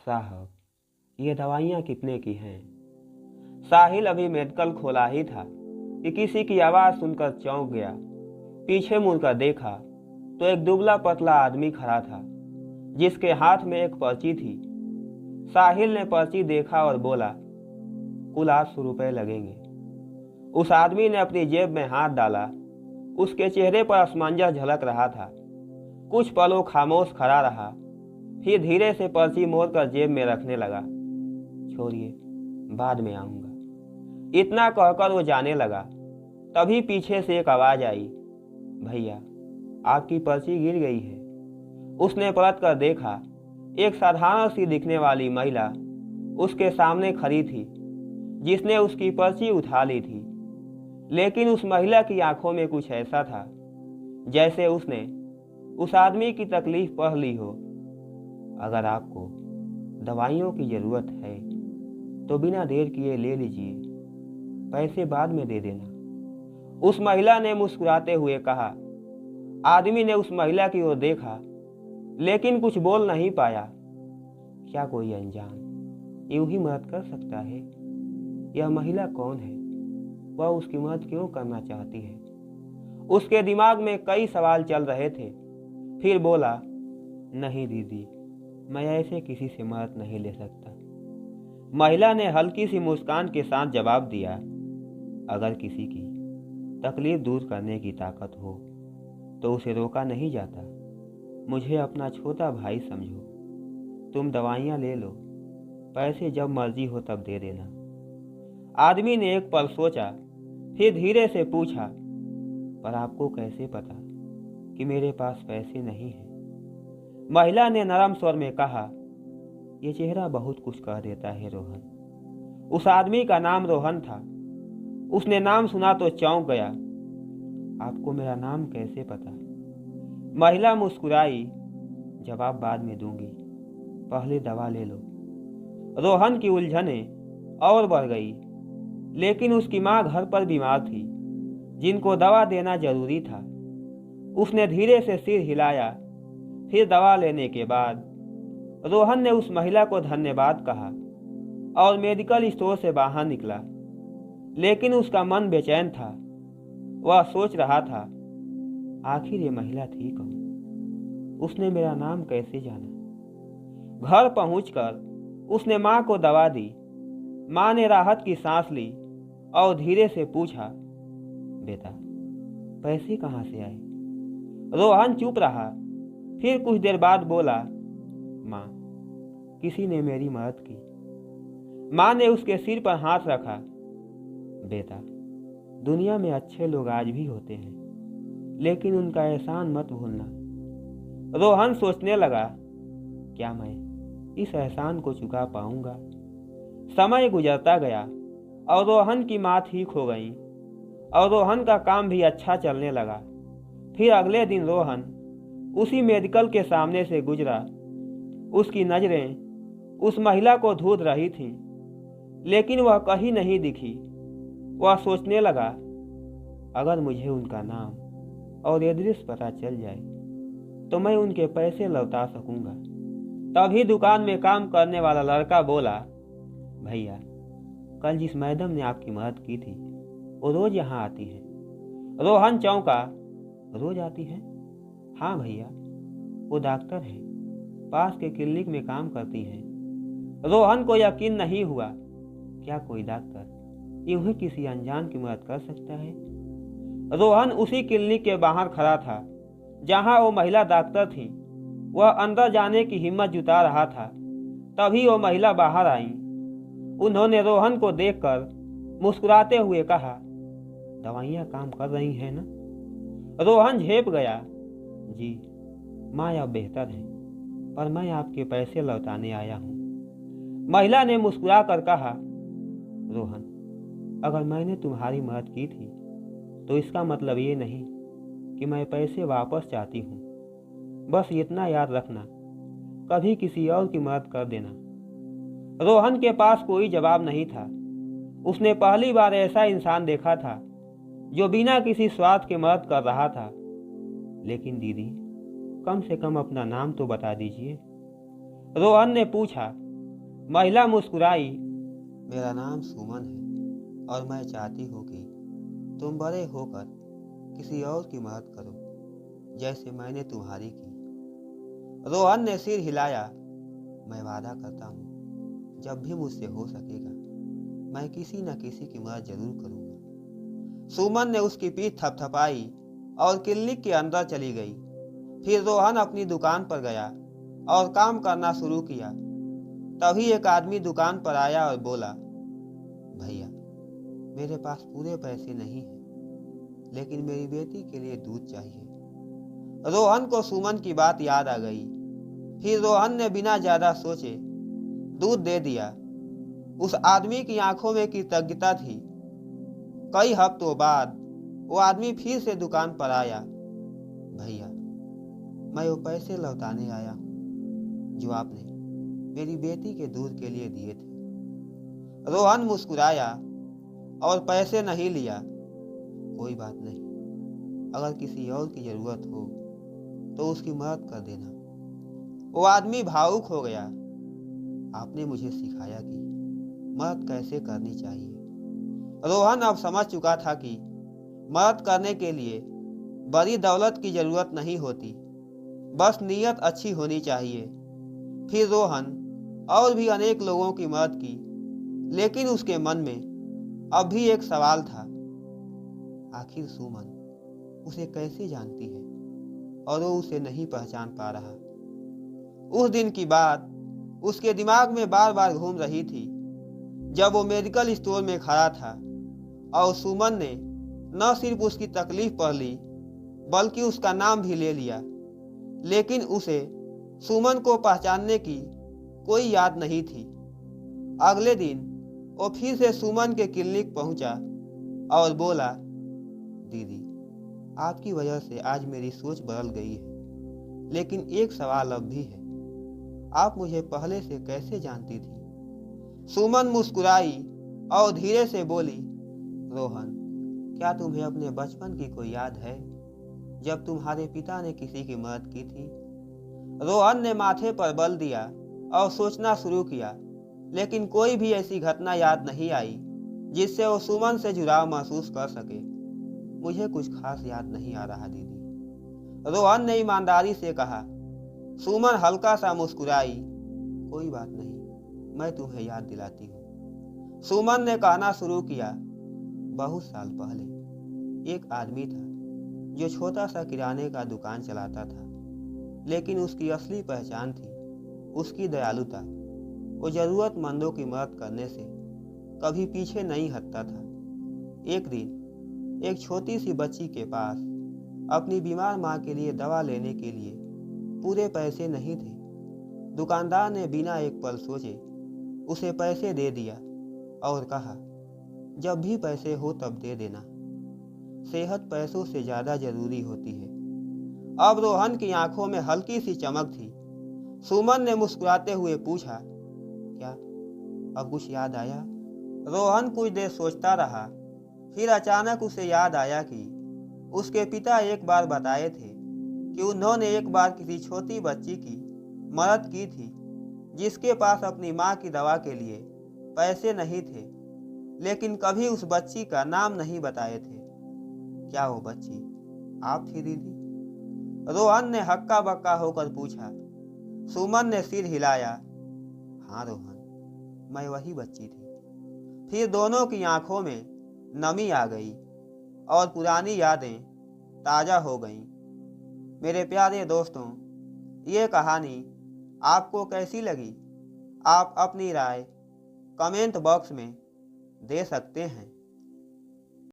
साहब, ये दवाइयाँ कितने की हैं? साहिल अभी मेडिकल खोला ही था कि किसी की आवाज़ सुनकर चौंक गया। पीछे मुड़कर देखा तो एक दुबला पतला आदमी खड़ा था जिसके हाथ में एक पर्ची थी। साहिल ने पर्ची देखा और बोला, कुल 800 रुपये लगेंगे। उस आदमी ने अपनी जेब में हाथ डाला। उसके चेहरे पर असमंजस झलक रहा था। कुछ पलों खामोश खड़ा रहा, फिर धीरे से पर्ची मोड़कर जेब में रखने लगा। छोड़िए, बाद में आऊँगा, इतना कहकर वो जाने लगा। तभी पीछे से एक आवाज़ आई, भैया आपकी पर्ची गिर गई है। उसने पलट कर देखा। एक साधारण सी दिखने वाली महिला उसके सामने खड़ी थी जिसने उसकी पर्ची उठा ली थी। लेकिन उस महिला की आंखों में कुछ ऐसा था जैसे उसने उस आदमी की तकलीफ पढ़ ली हो। अगर आपको दवाइयों की ज़रूरत है तो बिना देर किए ले लीजिए, पैसे बाद में दे देना, उस महिला ने मुस्कुराते हुए कहा। आदमी ने उस महिला की ओर देखा लेकिन कुछ बोल नहीं पाया। क्या कोई अनजान यूं ही मदद कर सकता है? यह महिला कौन है? वह उसकी मदद क्यों करना चाहती है? उसके दिमाग में कई सवाल चल रहे थे। फिर बोला, नहीं दीदी, मैं ऐसे किसी से मदद नहीं ले सकता। महिला ने हल्की सी मुस्कान के साथ जवाब दिया, अगर किसी की तकलीफ दूर करने की ताकत हो तो उसे रोका नहीं जाता। मुझे अपना छोटा भाई समझो। तुम दवाइयाँ ले लो, पैसे जब मर्जी हो तब दे देना। आदमी ने एक पल सोचा, फिर धीरे से पूछा, पर आपको कैसे पता कि मेरे पास पैसे नहीं हैं? महिला ने नरम स्वर में कहा, यह चेहरा बहुत कुछ कह देता है रोहन। उस आदमी का नाम रोहन था। उसने नाम सुना तो चौंक गया। आपको मेरा नाम कैसे पता? महिला मुस्कुराई, जवाब बाद में दूंगी, पहले दवा ले लो। रोहन की उलझनें और बढ़ गई। लेकिन उसकी माँ घर पर बीमार थी जिनको दवा देना जरूरी था। उसने धीरे से सिर हिलाया। फिर दवा लेने के बाद रोहन ने उस महिला को धन्यवाद कहा और मेडिकल स्टोर से बाहर निकला। लेकिन उसका मन बेचैन था। वह सोच रहा था, आखिर ये महिला थी कौन? उसने मेरा नाम कैसे जाना? घर पहुंचकर उसने माँ को दवा दी। माँ ने राहत की सांस ली और धीरे से पूछा, बेटा पैसे कहाँ से आए? रोहन चुप रहा। फिर कुछ देर बाद बोला, माँ किसी ने मेरी मदद की। माँ ने उसके सिर पर हाथ रखा। बेटा दुनिया में अच्छे लोग आज भी होते हैं, लेकिन उनका एहसान मत भूलना। रोहन सोचने लगा, क्या मैं इस एहसान को चुका पाऊंगा? समय गुजरता गया और रोहन की माँ ठीक हो गई और रोहन का काम भी अच्छा चलने लगा। फिर अगले दिन रोहन उसी मेडिकल के सामने से गुजरा। उसकी नज़रें उस महिला को ढूंढ रही थीं, लेकिन वह कहीं नहीं दिखी। वह सोचने लगा, अगर मुझे उनका नाम और एड्रेस पता चल जाए तो मैं उनके पैसे लौटा सकूंगा। तभी दुकान में काम करने वाला लड़का बोला, भैया कल जिस मैडम ने आपकी मदद की थी वो रोज यहाँ आती है। रोहन चौंका, रोज आती है? हाँ भैया, वो डॉक्टर है, पास के क्लिनिक में काम करती हैं। रोहन को यकीन नहीं हुआ। क्या कोई डॉक्टर यूं ही किसी अनजान की मदद कर सकता है? रोहन उसी क्लिनिक के बाहर खड़ा था जहां वो महिला डॉक्टर थी। वह अंदर जाने की हिम्मत जुटा रहा था। तभी वो महिला बाहर आई। उन्होंने रोहन को देखकर मुस्कुराते हुए कहा, दवाइयाँ काम कर रही हैं ना? रोहन झेप गया, जी माँ अब बेहतर है, पर मैं आपके पैसे लौटाने आया हूँ। महिला ने मुस्कुरा कर कहा, रोहन अगर मैंने तुम्हारी मदद की थी तो इसका मतलब ये नहीं कि मैं पैसे वापस चाहती हूँ। बस इतना याद रखना, कभी किसी और की मदद कर देना। रोहन के पास कोई जवाब नहीं था। उसने पहली बार ऐसा इंसान देखा था जो बिना किसी स्वार्थ के मदद कर रहा था। लेकिन दीदी कम से कम अपना नाम तो बता दीजिए, रोहन ने पूछा। महिला मुस्कुराई। मेरा नाम सुमन है और मैं चाहती हूँ कि तुम बड़े होकर किसी और की मदद करो जैसे मैंने तुम्हारी की। रोहन ने सिर हिलाया। मैं वादा करता हूँ जब भी मुझसे हो सकेगा मैं किसी न किसी की मदद जरूर करूँगा। सुमन ने उसकी पीठ थपथपाई और क्लिनिक के अंदर चली गई। फिर रोहन अपनी दुकान पर गया और काम करना शुरू किया। तभी एक आदमी दुकान पर आया और बोला, भैया मेरे पास पूरे पैसे नहीं हैं, लेकिन मेरी बेटी के लिए दूध चाहिए। रोहन को सुमन की बात याद आ गई। फिर रोहन ने बिना ज्यादा सोचे दूध दे दिया। उस आदमी की आंखों में कृतज्ञता थी। कई हफ्तों बाद वो आदमी फिर से दुकान पर आया। भैया मैं वो पैसे लौटाने आया हूँ जो आपने मेरी बेटी के दूध के लिए दिए थे। रोहन मुस्कुराया और पैसे नहीं लिया। कोई बात नहीं, अगर किसी और की जरूरत हो तो उसकी मदद कर देना। वो आदमी भावुक हो गया। आपने मुझे सिखाया कि मदद कैसे करनी चाहिए। रोहन अब समझ चुका था कि मदद करने के लिए बड़ी दौलत की जरूरत नहीं होती, बस नीयत अच्छी होनी चाहिए। फिर रोहन और भी अनेक लोगों की मदद की, लेकिन उसके मन में अब भी एक सवाल था, आखिर सुमन उसे कैसे जानती है और वो उसे नहीं पहचान पा रहा। उस दिन की बात उसके दिमाग में बार बार घूम रही थी जब वो मेडिकल स्टोर में खड़ा था और सुमन ने न सिर्फ उसकी तकलीफ पढ़ ली बल्कि उसका नाम भी ले लिया, लेकिन उसे सुमन को पहचानने की कोई याद नहीं थी। अगले दिन वो फिर से सुमन के क्लिनिक पहुंचा और बोला, दीदी आपकी वजह से आज मेरी सोच बदल गई है, लेकिन एक सवाल अब भी है, आप मुझे पहले से कैसे जानती थी? सुमन मुस्कुराई और धीरे से बोली, रोहन क्या तुम्हें अपने बचपन की कोई याद है जब तुम्हारे पिता ने किसी की मदद की थी? रोहन ने माथे पर बल दिया और सोचना शुरू किया, लेकिन कोई भी ऐसी घटना याद नहीं आई जिससे वो सुमन से जुड़ाव महसूस कर सके। मुझे कुछ खास याद नहीं आ रहा दीदी, रोहन ने ईमानदारी से कहा। सुमन हल्का सा मुस्कुराई। कोई बात नहीं, मैं तुम्हें याद दिलाती हूँ। सुमन ने कहना शुरू किया, बहुत साल पहले एक आदमी था जो छोटा सा किराने का दुकान चलाता था, लेकिन उसकी असली पहचान थी उसकी दयालुता। वो जरूरतमंदों की मदद करने से कभी पीछे नहीं हटता था। एक दिन एक छोटी सी बच्ची के पास अपनी बीमार माँ के लिए दवा लेने के लिए पूरे पैसे नहीं थे। दुकानदार ने बिना एक पल सोचे उसे पैसे दे दिया और कहा, जब भी पैसे हो तब दे देना, सेहत पैसों से ज्यादा जरूरी होती है। अब रोहन की आंखों में हल्की सी चमक थी। सुमन ने मुस्कुराते हुए पूछा, क्या अब कुछ याद आया? रोहन कुछ देर सोचता रहा, फिर अचानक उसे याद आया कि उसके पिता एक बार बताए थे कि उन्होंने एक बार किसी छोटी बच्ची की मदद की थी जिसके पास अपनी माँ की दवा के लिए पैसे नहीं थे, लेकिन कभी उस बच्ची का नाम नहीं बताए थे। क्या वो बच्ची आप थी दीदी? रोहन ने हक्का बक्का होकर पूछा। सुमन ने सिर हिलाया। हाँ रोहन, मैं वही बच्ची थी। फिर दोनों की आंखों में नमी आ गई और पुरानी यादें ताज़ा हो गईं। मेरे प्यारे दोस्तों, ये कहानी आपको कैसी लगी? आप अपनी राय कमेंट बॉक्स में दे सकते हैं।